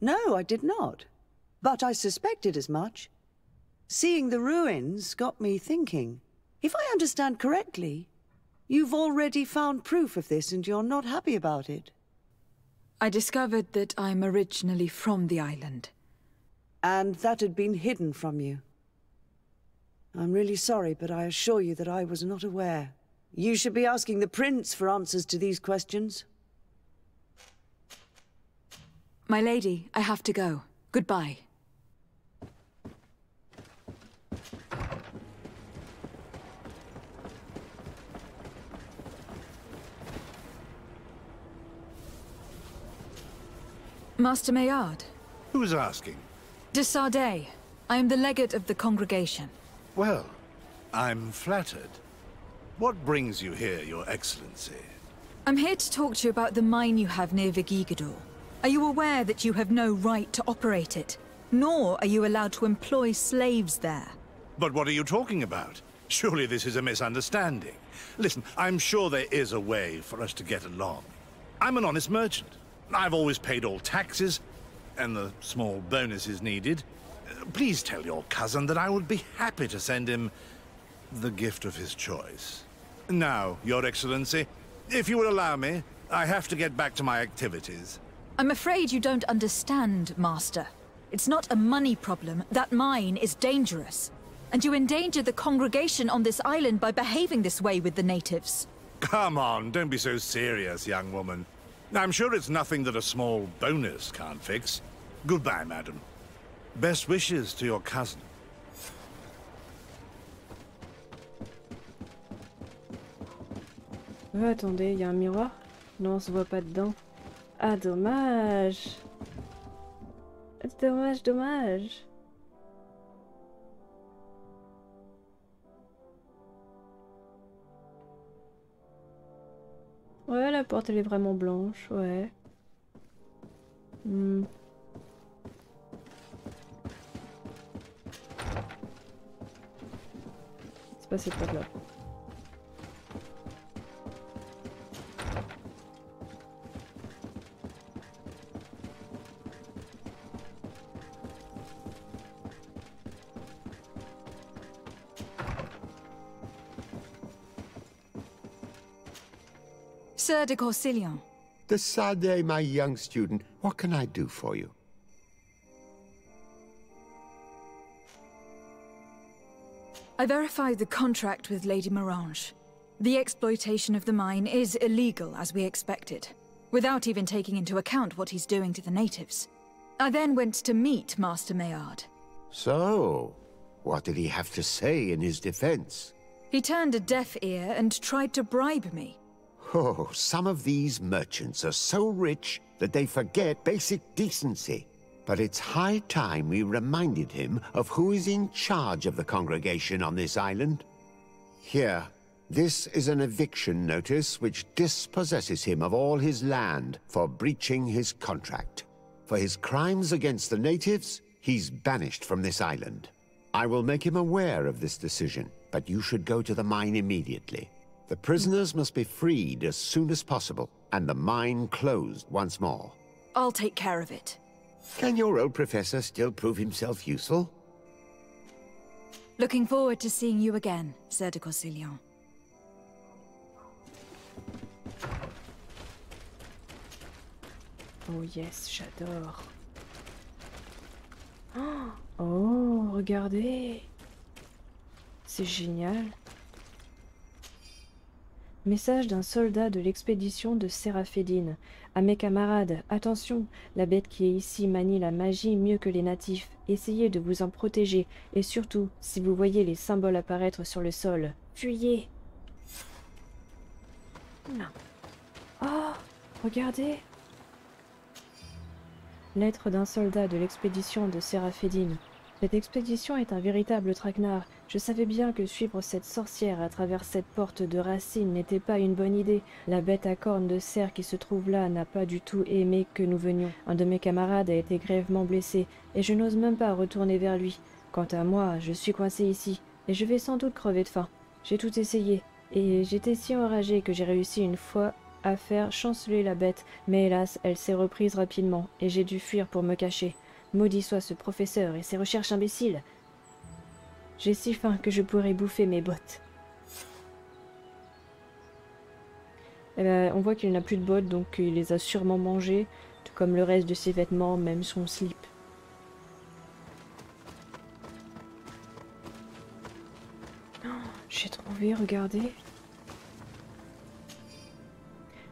No, I did not. but I suspected as much. Seeing the ruins got me thinking. If I understand correctly, you've already found proof of this and you're not happy about it. I discovered that I'm originally from the island. And that had been hidden from you. I'm really sorry, but I assure you that I was not aware. You should be asking the prince for answers to these questions. My lady, I have to go. Goodbye. Master Maillard. Who's asking? De Sardet. I am the legate of the congregation. Well, I'm flattered. What brings you here, Your Excellency? I'm here to talk to you about the mine you have near Vigigador. Are you aware that you have no right to operate it? Nor are you allowed to employ slaves there. But what are you talking about? Surely this is a misunderstanding. Listen, I'm sure there is a way for us to get along. I'm an honest merchant. I've always paid all taxes, and the small bonuses needed. Please tell your cousin that I would be happy to send him the gift of his choice. Now, Your Excellency, if you would allow me, I have to get back to my activities. I'm afraid you don't understand, Master. It's not a money problem. That mine is dangerous. And you endanger the congregation on this island by behaving this way with the natives. Come on, don't be so serious, young woman. I'm sure it's nothing that a small bonus can't fix. Goodbye, madam. Best wishes to your cousin. Attendez, il y a un miroir? Non, on se voit pas dedans. Ah, dommage. Dommage, dommage. Ouais, la porte elle est vraiment blanche, ouais. C'est pas cette porte là. Sir de Corsilion. De Sardet, my young student, what can I do for you? I verified the contract with Lady Morange. The exploitation of the mine is illegal, as we expected, without even taking into account what he's doing to the natives. I then went to meet Master Maillard. So, what did he have to say in his defense? He turned a deaf ear and tried to bribe me. Oh, some of these merchants are so rich that they forget basic decency. But it's high time we reminded him of who is in charge of the congregation on this island. Here, this is an eviction notice which dispossesses him of all his land for breaching his contract. For his crimes against the natives, he's banished from this island. I will make him aware of this decision, but you should go to the mine immediately. The prisoners must be freed as soon as possible, and the mine closed once more. I'll take care of it. Can your old professor still prove himself useful? Looking forward to seeing you again, Sir de Corsilion. Oh yes, j'adore. Oh, regardez. C'est génial. Message d'un soldat de l'expédition de Séraphédine. À mes camarades, attention, la bête qui est ici manie la magie mieux que les natifs. Essayez de vous en protéger. Et surtout, si vous voyez les symboles apparaître sur le sol, fuyez. Oh, regardez. Lettre d'un soldat de l'expédition de Séraphédine. Cette expédition est un véritable traquenard. Je savais bien que suivre cette sorcière à travers cette porte de racines n'était pas une bonne idée. La bête à cornes de cerf qui se trouve là n'a pas du tout aimé que nous venions. Un de mes camarades a été grièvement blessé, et je n'ose même pas retourner vers lui. Quant à moi, je suis coincé ici, et je vais sans doute crever de faim. J'ai tout essayé, et j'étais si enragé que j'ai réussi une fois à faire chanceler la bête, mais hélas, elle s'est reprise rapidement, et j'ai dû fuir pour me cacher. Maudit soit ce professeur et ses recherches imbéciles. J'ai si faim que je pourrais bouffer mes bottes. Eh ben, on voit qu'il n'a plus de bottes, donc il les a sûrement mangées, tout comme le reste de ses vêtements, même son slip. Oh, j'ai trouvé, regardez.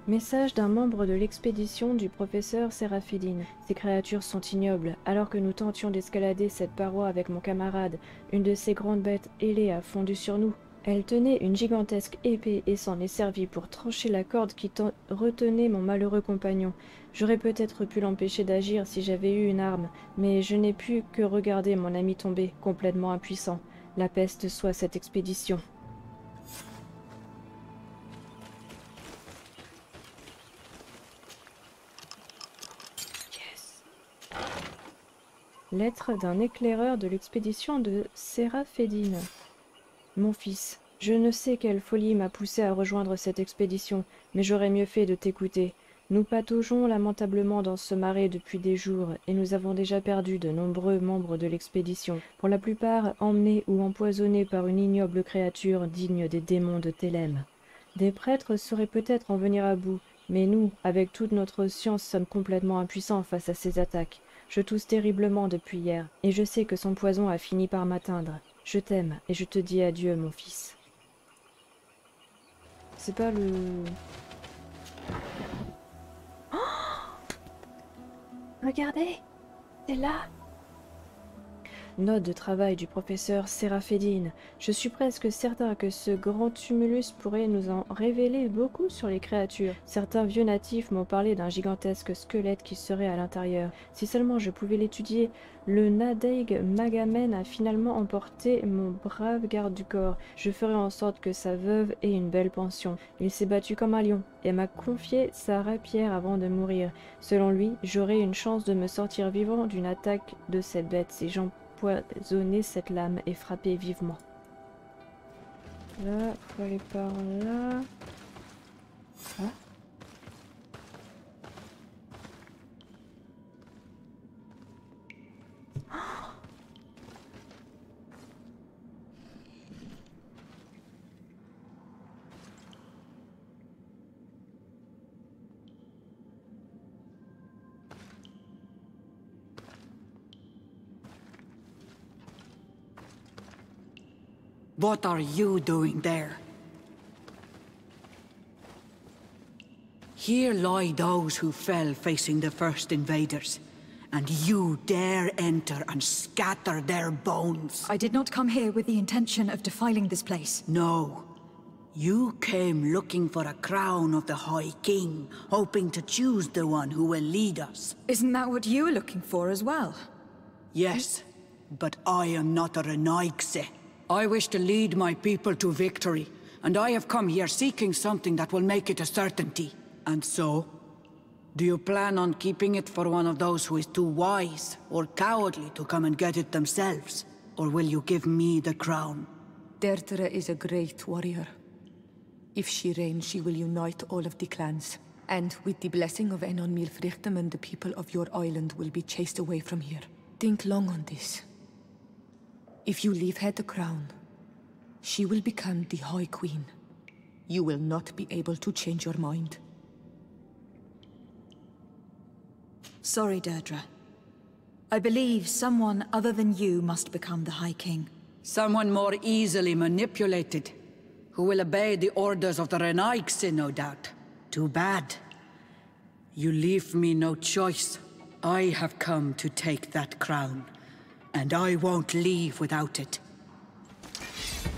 Message d'un membre de l'expédition du professeur Séraphidine. Ces créatures sont ignobles. Alors que nous tentions d'escalader cette paroi avec mon camarade, une de ces grandes bêtes ailées a fondu sur nous. Elle tenait une gigantesque épée et s'en est servie pour trancher la corde qui retenait mon malheureux compagnon. J'aurais peut-être pu l'empêcher d'agir si j'avais eu une arme, mais je n'ai pu que regarder mon ami tomber, complètement impuissant. La peste soit cette expédition. Lettre d'un éclaireur de l'expédition de Séraphidine. Mon fils, je ne sais quelle folie m'a poussé à rejoindre cette expédition, mais j'aurais mieux fait de t'écouter. Nous pataugeons lamentablement dans ce marais depuis des jours, et nous avons déjà perdu de nombreux membres de l'expédition, pour la plupart emmenés ou empoisonnés par une ignoble créature digne des démons de Thélème. Des prêtres sauraient peut-être en venir à bout, mais nous, avec toute notre science, sommes complètement impuissants face à ces attaques. Je tousse terriblement depuis hier, et je sais que son poison a fini par m'atteindre. Je t'aime, et je te dis adieu, mon fils. C'est pas le... Oh, regardez, c'est là. Note de travail du professeur Séraphidine. Je suis presque certain que ce grand tumulus pourrait nous en révéler beaucoup sur les créatures. Certains vieux natifs m'ont parlé d'un gigantesque squelette qui serait à l'intérieur. Si seulement je pouvais l'étudier. Le Nadeig Magamen a finalement emporté mon brave garde du corps. Je ferai en sorte que sa veuve ait une belle pension. Il s'est battu comme un lion et m'a confié sa rapière avant de mourir. Selon lui, j'aurai une chance de me sortir vivant d'une attaque de cette bête si j'empoisonnais cette lame et frapper vivement. Là, faut aller par là. Ah. What are you doing there? Here lie those who fell facing the first invaders, and you dare enter and scatter their bones. I did not come here with the intention of defiling this place. No. You came looking for a crown of the High King, hoping to choose the one who will lead us. Isn't that what you were looking for as well? Yes, but I am not a Renaigse. I wish to lead my people to victory, and I have come here seeking something that will make it a certainty. And so, do you plan on keeping it for one of those who is too wise or cowardly to come and get it themselves? Or will you give me the crown? Deirdre is a great warrior. If she reigns, she will unite all of the clans. And with the blessing of Enon Milfrichtemen, the people of your island will be chased away from here. Think long on this. If you leave her the crown, she will become the High Queen. You will not be able to change your mind. Sorry, Deirdre. I believe someone other than you must become the High King. Someone more easily manipulated, who will obey the orders of the Renaigse, no doubt. Too bad. You leave me no choice. I have come to take that crown. And I won't leave without it.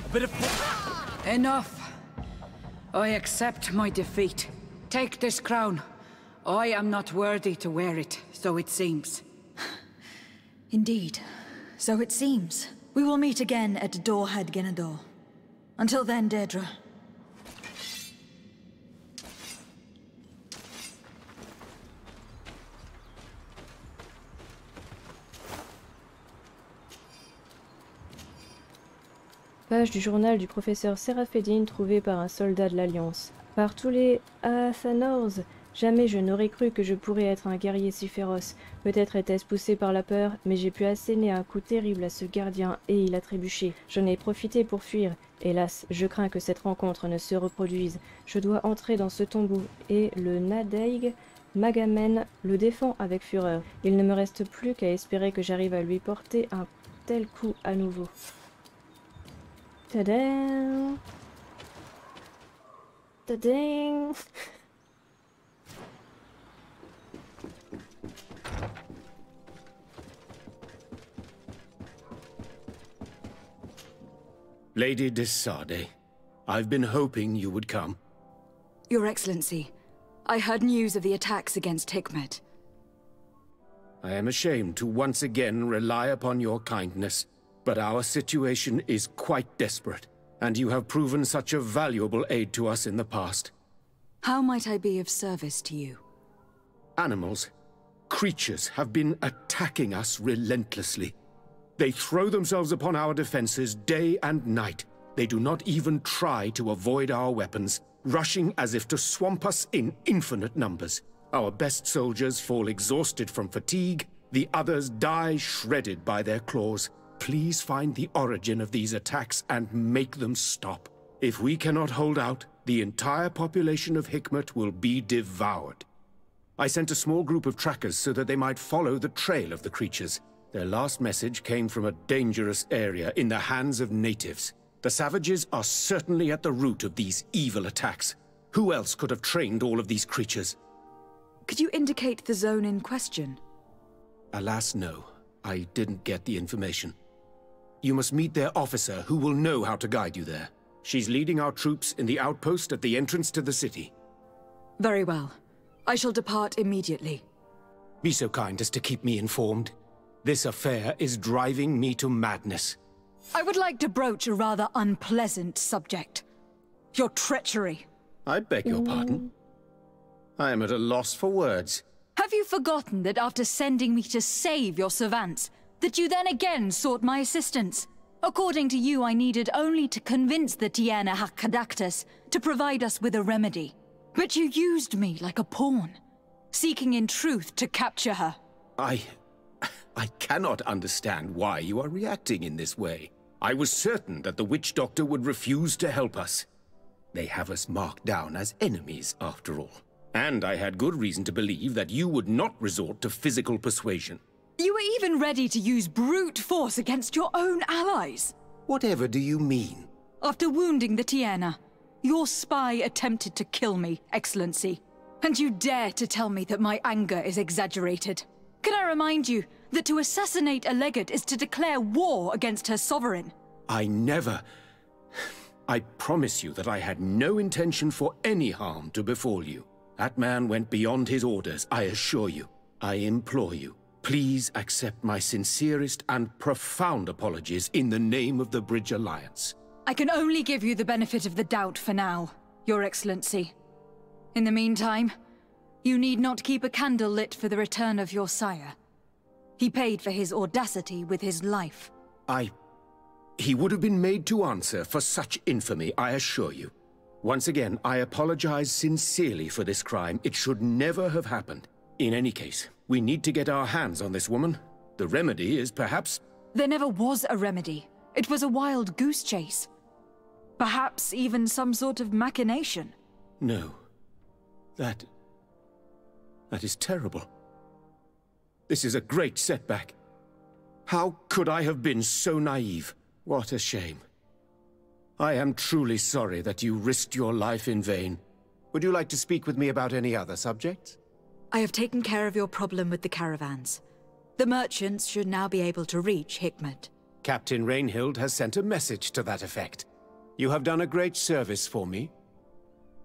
A bit of... Enough. I accept my defeat. Take this crown. I am not worthy to wear it, so it seems. Indeed. So it seems. We will meet again at Dorhad Genador. Until then, Deirdre. Page du journal du professeur Séraphidine trouvé par un soldat de l'Alliance. Par tous les Asanors, Jamais je n'aurais cru que je pourrais être un guerrier si féroce. Peut-être était-ce poussé par la peur, mais j'ai pu asséner un coup terrible à ce gardien et il a trébuché. J'en ai profité pour fuir. Hélas, je crains que cette rencontre ne se reproduise. Je dois entrer dans ce tombeau et le Nadaig Magamen le défend avec fureur. Il ne me reste plus qu'à espérer que j'arrive à lui porter un tel coup à nouveau. Tadam! Tadam! Lady de Sardet, I've been hoping you would come. Your Excellency, I heard news of the attacks against Hikmet. I am ashamed to once again rely upon your kindness, but our situation is quite desperate, and you have proven such a valuable aid to us in the past. How might I be of service to you? Animals, creatures have been attacking us relentlessly. They throw themselves upon our defenses day and night. They do not even try to avoid our weapons, rushing as if to swamp us in infinite numbers. Our best soldiers fall exhausted from fatigue, the others die shredded by their claws. Please find the origin of these attacks and make them stop. If we cannot hold out, the entire population of Hikmet will be devoured. I sent a small group of trackers so that they might follow the trail of the creatures. Their last message came from a dangerous area in the hands of natives. The savages are certainly at the root of these evil attacks. Who else could have trained all of these creatures? Could you indicate the zone in question? Alas, no. I didn't get the information. You must meet their officer, who will know how to guide you there. She's leading our troops in the outpost at the entrance to the city. Very well. I shall depart immediately. Be so kind as to keep me informed. This affair is driving me to madness. I would like to broach a rather unpleasant subject. Your treachery. I beg your pardon? I am at a loss for words. Have you forgotten that after sending me to save your servants, that you then again sought my assistance? According to you, I needed only to convince the Tiana Hakkadaktus to provide us with a remedy. But you used me like a pawn, seeking in truth to capture her. I cannot understand why you are reacting in this way. I was certain that the witch doctor would refuse to help us. They have us marked down as enemies, after all. And I had good reason to believe that you would not resort to physical persuasion. You were even ready to use brute force against your own allies. Whatever do you mean? After wounding the Tiana, your spy attempted to kill me, Excellency. And you dare to tell me that my anger is exaggerated. Can I remind you that to assassinate a legate is to declare war against her sovereign? I never... I promise you that I had no intention for any harm to befall you. That man went beyond his orders, I assure you. I implore you, please accept my sincerest and profound apologies in the name of the Bridge Alliance. I can only give you the benefit of the doubt for now, Your Excellency. In the meantime, you need not keep a candle lit for the return of your sire. He paid for his audacity with his life. He would have been made to answer for such infamy, I assure you. Once again, I apologize sincerely for this crime. It should never have happened. In any case, we need to get our hands on this woman. The remedy is perhaps... There never was a remedy. It was a wild goose chase. Perhaps even some sort of machination. No. That is terrible. This is a great setback. How could I have been so naive? What a shame. I am truly sorry that you risked your life in vain. Would you like to speak with me about any other subjects? I have taken care of your problem with the caravans. The merchants should now be able to reach Hikmet. Captain Rainhild has sent a message to that effect. You have done a great service for me.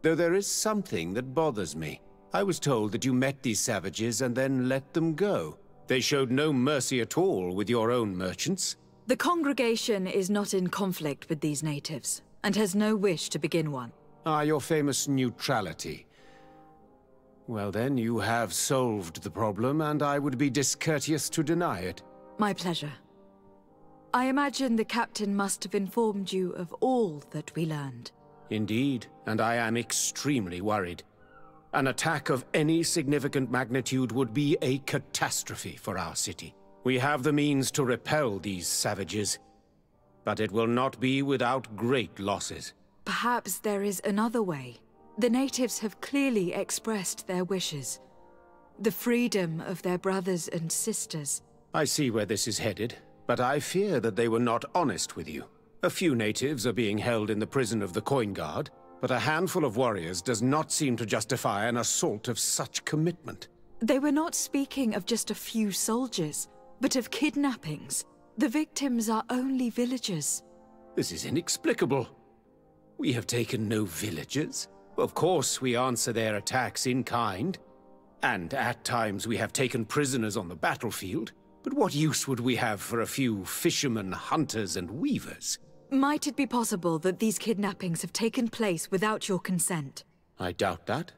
Though there is something that bothers me. I was told that you met these savages and then let them go. They showed no mercy at all with your own merchants. The congregation is not in conflict with these natives, and has no wish to begin one. Your famous neutrality. Well then, you have solved the problem, and I would be discourteous to deny it. My pleasure. I imagine the captain must have informed you of all that we learned. Indeed, and I am extremely worried. An attack of any significant magnitude would be a catastrophe for our city. We have the means to repel these savages, but it will not be without great losses. Perhaps there is another way. The natives have clearly expressed their wishes. The freedom of their brothers and sisters. I see where this is headed, but I fear that they were not honest with you. A few natives are being held in the prison of the Coin Guard, but a handful of warriors does not seem to justify an assault of such commitment. They were not speaking of just a few soldiers, but of kidnappings. The victims are only villagers. This is inexplicable. We have taken no villagers. Of course, we answer their attacks in kind. And at times we have taken prisoners on the battlefield. But what use would we have for a few fishermen, hunters, and weavers? Might it be possible that these kidnappings have taken place without your consent? I doubt that.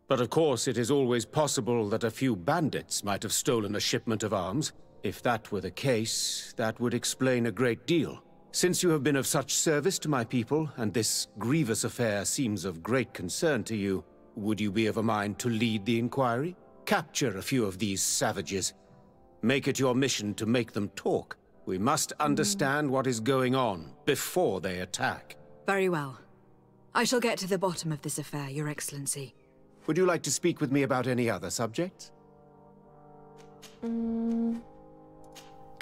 But of course, it is always possible that a few bandits might have stolen a shipment of arms. If that were the case, that would explain a great deal. Since you have been of such service to my people, and this grievous affair seems of great concern to you, would you be of a mind to lead the inquiry? Capture a few of these savages. Make it your mission to make them talk. We must understand what is going on before they attack. Very well. I shall get to the bottom of this affair, Your Excellency. Would you like to speak with me about any other subjects? Can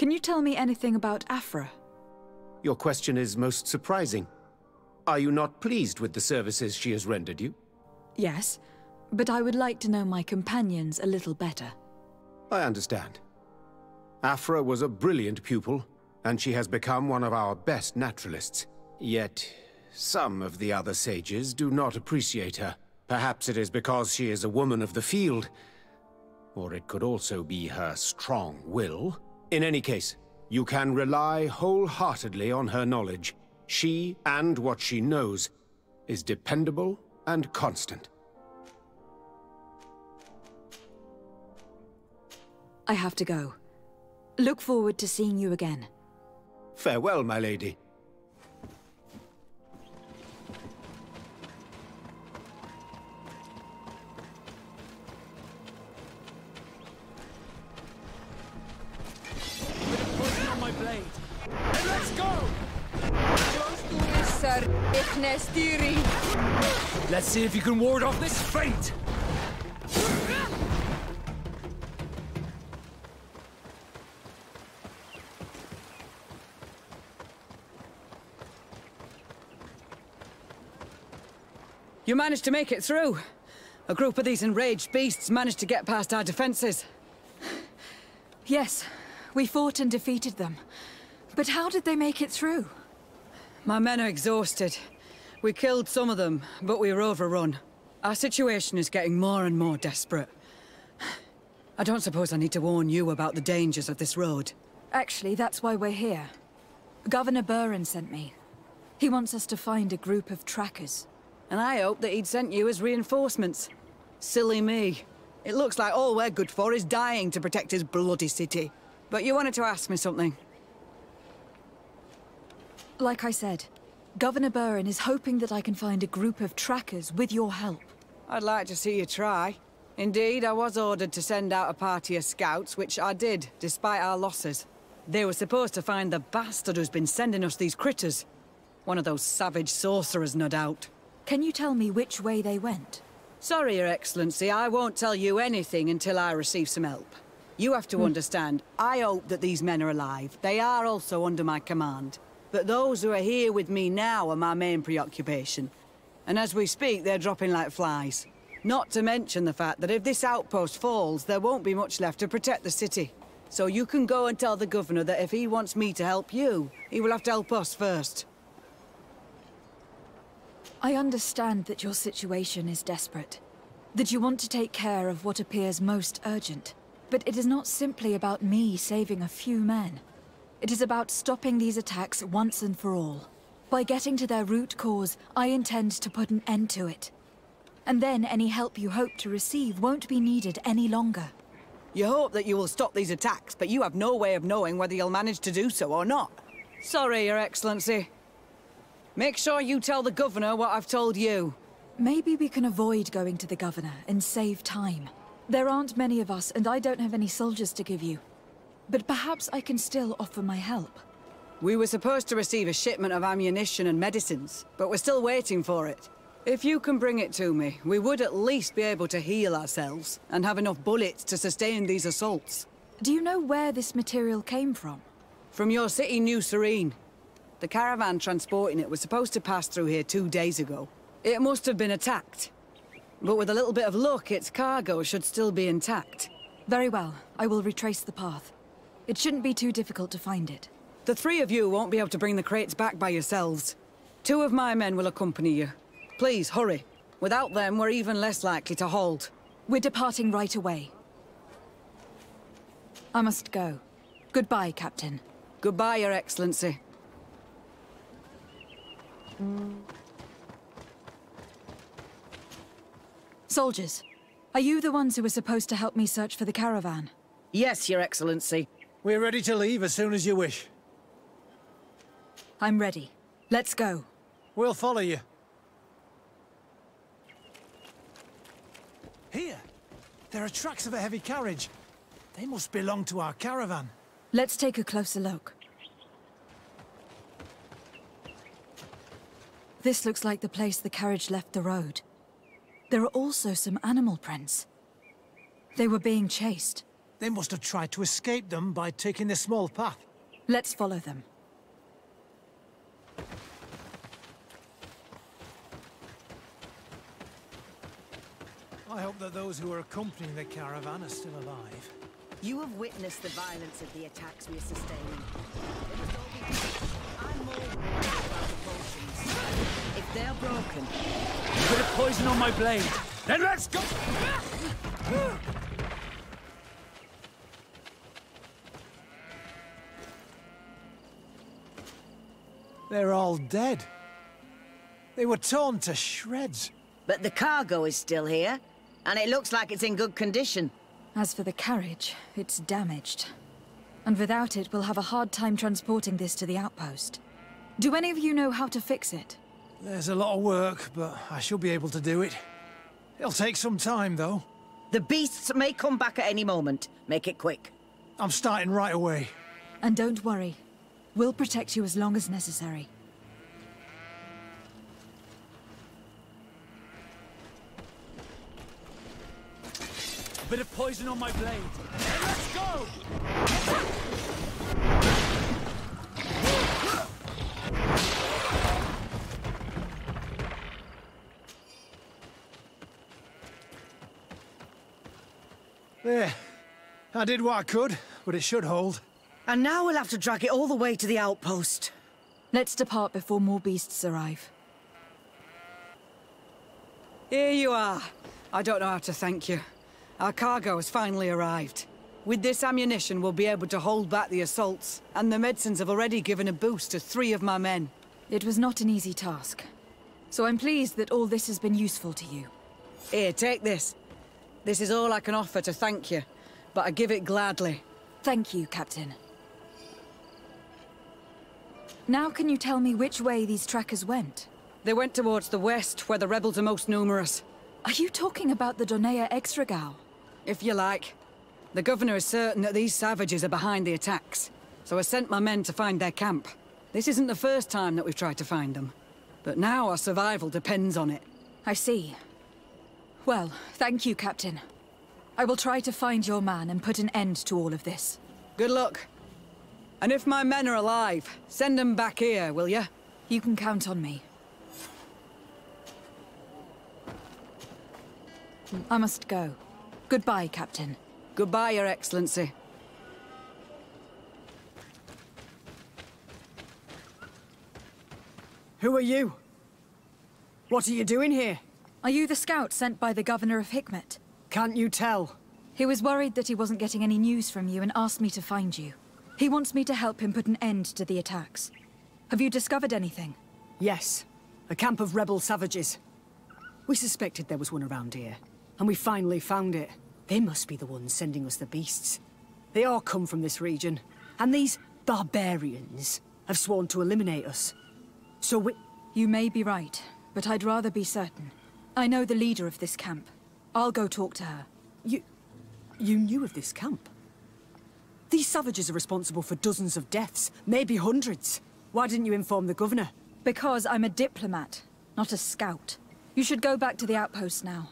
you tell me anything about Afra? Your question is most surprising. Are you not pleased with the services she has rendered you? Yes, but I would like to know my companions a little better. I understand. Afra was a brilliant pupil, and she has become one of our best naturalists. Yet, some of the other sages do not appreciate her. Perhaps it is because she is a woman of the field, or it could also be her strong will. In any case, you can rely wholeheartedly on her knowledge. She, and what she knows, is dependable and constant. I have to go. Look forward to seeing you again. Farewell, my lady. Let's go! Let's see if you can ward off this fate! You managed to make it through. A group of these enraged beasts managed to get past our defenses. Yes, we fought and defeated them. But how did they make it through? My men are exhausted. We killed some of them, but we were overrun. Our situation is getting more and more desperate. I don't suppose I need to warn you about the dangers of this road. Actually, that's why we're here. Governor Buren sent me. He wants us to find a group of trackers. And I hope that he'd sent you as reinforcements. Silly me. It looks like all we're good for is dying to protect his bloody city. But you wanted to ask me something. Like I said, Governor Buren is hoping that I can find a group of trackers with your help. I'd like to see you try. Indeed, I was ordered to send out a party of scouts, which I did, despite our losses. They were supposed to find the bastard who's been sending us these critters. One of those savage sorcerers, no doubt. Can you tell me which way they went? Sorry, Your Excellency, I won't tell you anything until I receive some help. You have to understand, I hope that these men are alive. They are also under my command. But those who are here with me now are my main preoccupation. And as we speak, they're dropping like flies. Not to mention the fact that if this outpost falls, there won't be much left to protect the city. So you can go and tell the governor that if he wants me to help you, he will have to help us first. I understand that your situation is desperate, that you want to take care of what appears most urgent. But it is not simply about me saving a few men. It is about stopping these attacks once and for all. By getting to their root cause, I intend to put an end to it. And then any help you hope to receive won't be needed any longer. You hope that you will stop these attacks, but you have no way of knowing whether you'll manage to do so or not. Sorry, Your Excellency. Make sure you tell the governor what I've told you. Maybe we can avoid going to the governor and save time. There aren't many of us, and I don't have any soldiers to give you. But perhaps I can still offer my help. We were supposed to receive a shipment of ammunition and medicines, but we're still waiting for it. If you can bring it to me, we would at least be able to heal ourselves and have enough bullets to sustain these assaults. Do you know where this material came from? From your city, New Serene. The caravan transporting it was supposed to pass through here 2 days ago. It must have been attacked. But with a little bit of luck, its cargo should still be intact. Very well. I will retrace the path. It shouldn't be too difficult to find it. The 3 of you won't be able to bring the crates back by yourselves. 2 of my men will accompany you. Please, hurry. Without them, we're even less likely to hold. We're departing right away. I must go. Goodbye, Captain. Goodbye, Your Excellency. Soldiers, are you the ones who were supposed to help me search for the caravan? Yes, Your Excellency. We're ready to leave as soon as you wish. I'm ready. Let's go. We'll follow you. Here! There are tracks of a heavy carriage. They must belong to our caravan. Let's take a closer look. This looks like the place the carriage left the road. There are also some animal prints. They were being chased. They must have tried to escape them by taking this small path. Let's follow them. I hope that those who are accompanying the caravan are still alive. You have witnessed the violence of the attacks we are sustaining. It must all be... I'm more worried about the potions. If they're broken... Put a poison on my blade. Then let's go! They're all dead. They were torn to shreds. But the cargo is still here, and it looks like it's in good condition. As for the carriage, it's damaged. And without it, we'll have a hard time transporting this to the outpost. Do any of you know how to fix it? There's a lot of work, but I should be able to do it. It'll take some time, though. The beasts may come back at any moment. Make it quick. I'm starting right away. And don't worry. We'll protect you as long as necessary. A bit of poison on my blade. Let's go! There. I did what I could, but it should hold. And now we'll have to drag it all the way to the outpost. Let's depart before more beasts arrive. Here you are. I don't know how to thank you. Our cargo has finally arrived. With this ammunition, we'll be able to hold back the assaults, and the medicines have already given a boost to 3 of my men. It was not an easy task. So I'm pleased that all this has been useful to you. Here, take this. This is all I can offer to thank you, but I give it gladly. Thank you, Captain. Now can you tell me which way these trackers went? They went towards the west, where the rebels are most numerous. Are you talking about the Donea Exregao? If you like. The governor is certain that these savages are behind the attacks, so I sent my men to find their camp. This isn't the first time that we've tried to find them, but now our survival depends on it. I see. Well, thank you, Captain. I will try to find your man and put an end to all of this. Good luck. And if my men are alive, send them back here, will you? You can count on me. I must go. Goodbye, Captain. Goodbye, Your Excellency. Who are you? What are you doing here? Are you the scout sent by the governor of Hikmet? Can't you tell? He was worried that he wasn't getting any news from you and asked me to find you. He wants me to help him put an end to the attacks. Have you discovered anything? Yes. A camp of rebel savages. We suspected there was one around here, and we finally found it. They must be the ones sending us the beasts. They all come from this region, and these barbarians have sworn to eliminate us. So we... You may be right, but I'd rather be certain. I know the leader of this camp. I'll go talk to her. You knew of this camp? These savages are responsible for dozens of deaths, maybe hundreds. Why didn't you inform the governor? Because I'm a diplomat, not a scout. You should go back to the outpost now.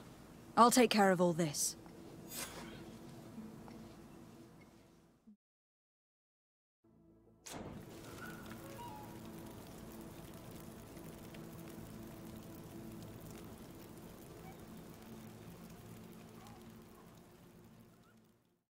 I'll take care of all this.